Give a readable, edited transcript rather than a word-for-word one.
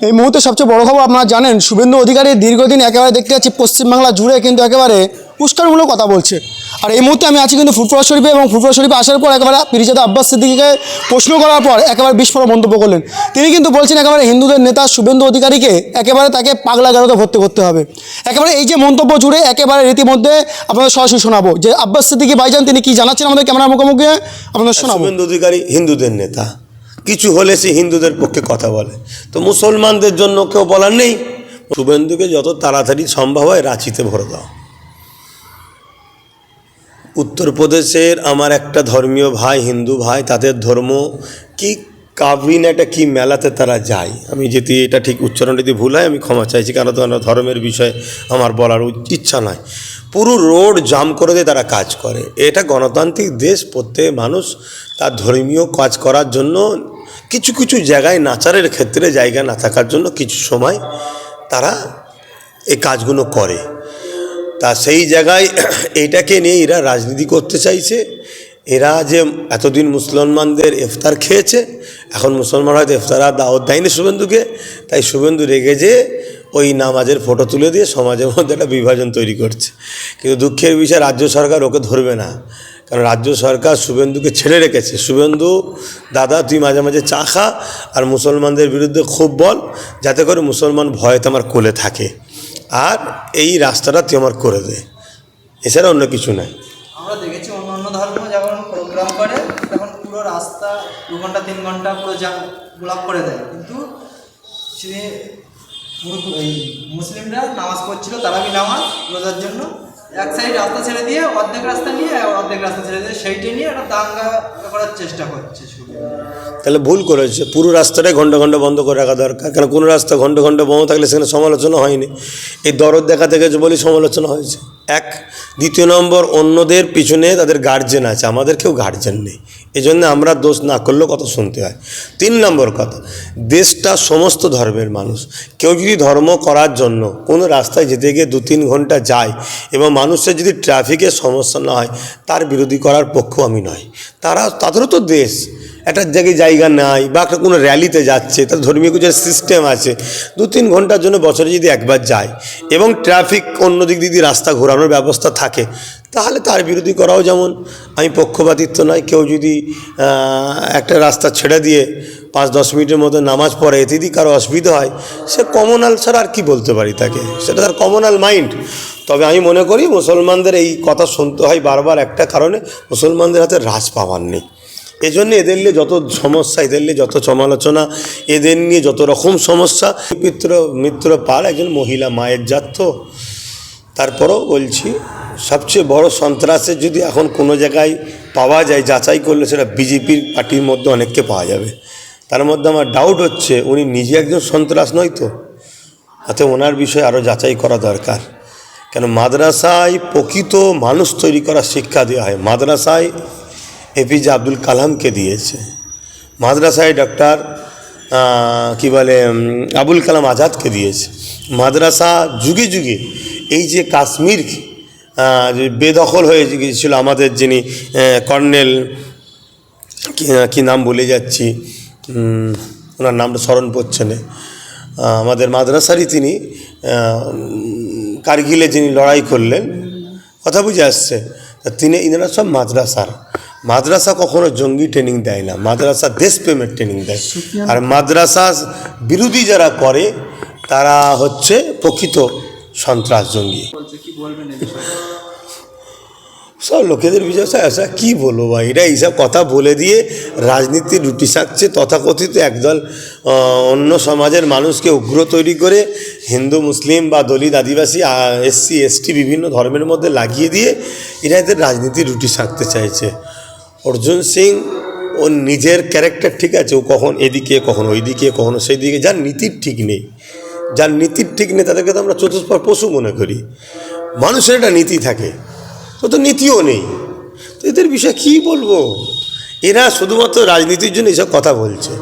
এই মুহূর্তে সবচেয়ে বড় খবর আপনারা জানেন, শুভেন্দু অধিকারী দীর্ঘদিন একেবারে দেখতে যাচ্ছি পশ্চিমবাংলা জুড়ে কিন্তু একেবারে উস্কানিমূলক কথা বলছে। আর এই মুহূর্তে আমি আছি কিন্তু ফুরফুরা শরীফে, এবং ফুরফুরা শরীফে আসার পর একেবারে পীরজাদা আব্বাস সিদ্দিকীকে প্রশ্ন করার পর একেবারে বিস্ফোরক মন্তব্য করলেন। তিনি কিন্তু বলছেন একেবারে হিন্দুদের নেতা শুভেন্দু অধিকারীকে একেবারে তাকে পাগলা গারদে ভর্তি করতে হবে। একেবারে এই যে মন্তব্য জুড়ে একেবারে রীতিমধ্যে আপনাদের সরাসরি শোনাবো যে আব্বাস সিদ্দিকী ভাইজান তিনি কি জানাচ্ছেন আমাদের ক্যামেরার মুখোমুখি আপনাদের শোনাবো। শুভেন্দু অধিকারী হিন্দুদের নেতা, কিছু হলে সে হিন্দুদের পক্ষে কথা বলে, তো মুসলমানদের জন্য কেউ বলার নেই। শুভেন্দুকে যত তাড়াতাড়ি সম্ভব হয় রাঁচিতে ভরে দাও। উত্তরপ্রদেশের আমার একটা ধর্মীয় ভাই, হিন্দু ভাই, তাদের ধর্ম কি কাবিন একটা কি মেলাতে তারা যায়, আমি যদি এটা ঠিক উচ্চারণ যদি ভুল হয় আমি ক্ষমা চাইছি, কারণ তোমার ধর্মের বিষয়ে আমার বলার ইচ্ছা নয়। পুরো রোড জাম করে দিয়ে তারা কাজ করে। এটা গণতান্ত্রিক দেশ, প্রত্যেক মানুষ তার ধর্মীয় কাজ করার জন্য কিছু কিছু জায়গায় নাচারের ক্ষেত্রে জায়গা না থাকার জন্য কিছু সময় তারা এই কাজগুলো করে। তা সেই জায়গায় এইটাকে নিয়ে এরা রাজনীতি করতে চাইছে। এরা যে এতদিন মুসলমানদের ইফতার খেয়েছে, এখন মুসলমান হয়তো ইফতার আর দাওয়াত দেয়নি শুভেন্দুকে, তাই শুভেন্দু রেগে যে ওই নামাজের ফটো তুলে দিয়ে সমাজের মধ্যে একটা বিভাজন তৈরি করছে। কিন্তু দুঃখের বিষয় রাজ্য সরকার ওকে ধরবে না, কারণ রাজ্য সরকার শুভেন্দুকে ছেড়ে রেখেছে। শুভেন্দু দাদা তুই মাঝে মাঝে চা খা আর মুসলমানদের বিরুদ্ধে খুব বল, যাতে করে মুসলমান ভয়ে তোমার কোলে থাকে, আর এই রাস্তাটা তুই আমার করে দে, এছাড়া অন্য কিছু নাই। আমরা দেখেছি অন্য ধর্ম যখন প্রোগ্রাম করে তখন পুরো রাস্তা 2 ঘন্টা 3 ঘন্টা পুরো ব্লক করে দেয়, কিন্তু সে এই মুসলিমরা নামাজ পড়ছিল, তারাবি নামাজ রোজার জন্য এক সাইড রাস্তা ছেড়ে দিয়ে অর্ধেক রাস্তা নিয়ে অর্ধেক রাস্তা ছেড়ে দিয়ে সেইটা নিয়ে একটা দাঙ্গা করার চেষ্টা করছে। তাহলে ভুল করেছে, পুরো রাস্তাটাই ঘন্টা ঘন্টা বন্ধ করে রাখা দরকার, কারণ কোনো রাস্তা ঘন্টা ঘন্টা বন্ধ থাকলে সেখানে সমালোচনা হয়নি। এই দরদ দেখাতে গেছে বলেই সমালোচনা হয়েছে। এক, দ্বিতীয় নম্বর, অন্যদের পিছনে তাদের গার্জেন আছে, আমাদের কেউ গার্জেন নেই, এই জন্য আমরা দোষ না করলেও কথা শুনতে হয়। 3 নম্বর কথা, দেশটা সমস্ত ধর্মের মানুষ, কেউ যদি ধর্ম করার জন্য কোনো রাস্তায় যেতে গিয়ে 2-3 ঘন্টা যায় এবং মানুষের যদি ট্রাফিকের সমস্যা না হয়, তার বিরোধী করার পক্ষেও আমি নয়। তাদেরও তো দেশ, একটা জায়গায় জায়গা নাই বা একটা কোনো র্যালিতে যাচ্ছে, তার ধর্মীয় কিছু সিস্টেম আছে, 2-3 ঘন্টার জন্য বছরে যদি একবার যায় এবং ট্রাফিক অন্য দিক দিয়ে রাস্তা ঘোরানোর ব্যবস্থা থাকে, তাহলে তার বিরোধী করাও যেমন আমি পক্ষপাতিত্ব নয়। কেউ যদি একটা রাস্তা ছেড়ে দিয়ে 5-10 মিনিটের মধ্যে নামাজ পড়ে, এতে যদি কারো অসুবিধা হয়, সে কমনাল ছাড়া আর কি বলতে পারি তাকে, সেটা তার কমনাল মাইন্ড। তবে আমি মনে করি মুসলমানদের এই কথা শুনতে হয় বারবার একটা কারণে, মুসলমানদের হাতে রাজ পাওয়ার নেই। এই জন্য এদের নিয়ে যত সমস্যা, এদের নিয়ে যত সমালোচনা, এদের নিয়ে যত রকম সমস্যা। মিত্র পাল একজন মহিলা মায়ের জাত, তো তারপরেও বলছি সবচেয়ে বড় সন্ত্রাসের যদি এখন কোনো জায়গায় পাওয়া যায়, যাচাই করলে সেটা বিজেপির পার্টির মধ্যে অনেককে পাওয়া যাবে। তার মধ্যে আমার ডাউট হচ্ছে উনি নিজে একজন সন্ত্রাস নয় তো, তাতে ওনার বিষয়ে আরও যাচাই করা দরকার। কেন মাদ্রাসায় প্রকৃত মানুষ তৈরি করার শিক্ষা দেওয়া হয়, মাদ্রাসায় এপিজে আব্দুল কালামকে দিয়েছে, মাদ্রাসায় ডক্টর আবুল কালাম আজাদকে দিয়েছে। মাদ্রাসা যুগে যুগে এই যে কাশ্মীর বেদখল হয়ে গিয়েছিল, আমাদের যিনি কর্নেল কি নাম বলে যাচ্ছি, ওনার নামটা স্মরণ পড়ছে না, আমাদের মাদ্রাসারই তিনি কারগিলে যিনি লড়াই করলেন, কথা বুঝে আসছে, তিনি ইনারা সব মাদ্রাসা কখনো জঙ্গি ট্রেনিং দেয় না, মাদ্রাসা দেশপ্রেমের ট্রেনিং দেয়। আর মাদ্রাসা বিরোধী যারা করে তারা হচ্ছে প্রকৃত সন্ত্রাস জঙ্গি। সব লোকেদের বিষয় আসা কী বলবো ভাই, এরা এইসব কথা বলে দিয়ে রাজনীতির রুটি শাকছে। তথাকথিত একদল অন্য সমাজের মানুষকে উগ্র তৈরি করে হিন্দু মুসলিম বা দলিত আদিবাসী SC ST বিভিন্ন ধর্মের মধ্যে লাগিয়ে দিয়ে এরা এদের রাজনীতির রুটি শাকতে চাইছে। অর্জুন সিং ওর নিজের ক্যারেক্টার ঠিক আছে, ও কখন এদিকে কখনো ওইদিকে কখনো সেই দিকে, যার নীতির ঠিক নেই, তাদেরকে তো আমরা চতুষ্পদ পশু মনে করি। মানুষের একটা নীতি থাকে, তো নীতিও নেই, তো এদের বিষয়ে কী বলবো। এরা শুধুমাত্র রাজনীতির জন্য এসব কথা বলছে।